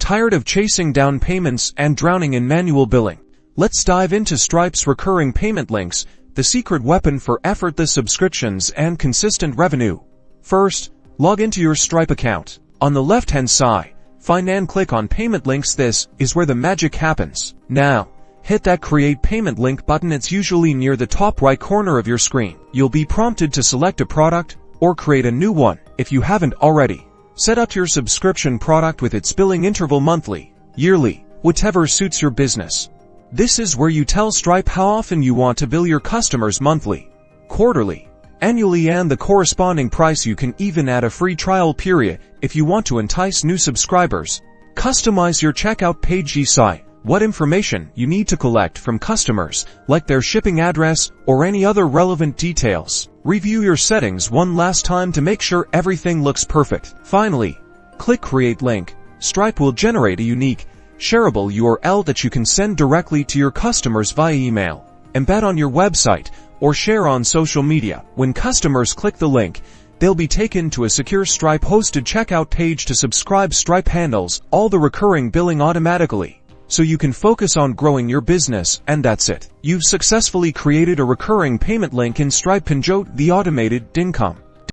Tired of chasing down payments and drowning in manual billing? Let's dive into Stripe's recurring payment links, the secret weapon for effortless subscriptions and consistent revenue. First, log into your Stripe account. On the left-hand side, find and click on Payment Links. This is where the magic happens. Now, hit that Create Payment Link button. It's usually near the top right corner of your screen. You'll be prompted to select a product or create a new one if you haven't already. Set up your subscription product with its billing interval monthly, yearly, whatever suits your business. This is where you tell Stripe how often you want to bill your customers: monthly, quarterly, annually, and the corresponding price. You can even add a free trial period if you want to entice new subscribers. Customize your checkout page. Decide what information you need to collect from customers, like their shipping address or any other relevant details. Review your settings one last time to make sure everything looks perfect. Finally, click Create Link. Stripe will generate a unique, shareable URL that you can send directly to your customers via email, embed on your website, or share on social media. When customers click the link, they'll be taken to a secure Stripe-hosted checkout page to subscribe. Stripe handles all the recurring billing automatically, so you can focus on growing your business, and that's it. You've successfully created a recurring payment link in Stripe. Enjoy the automated income.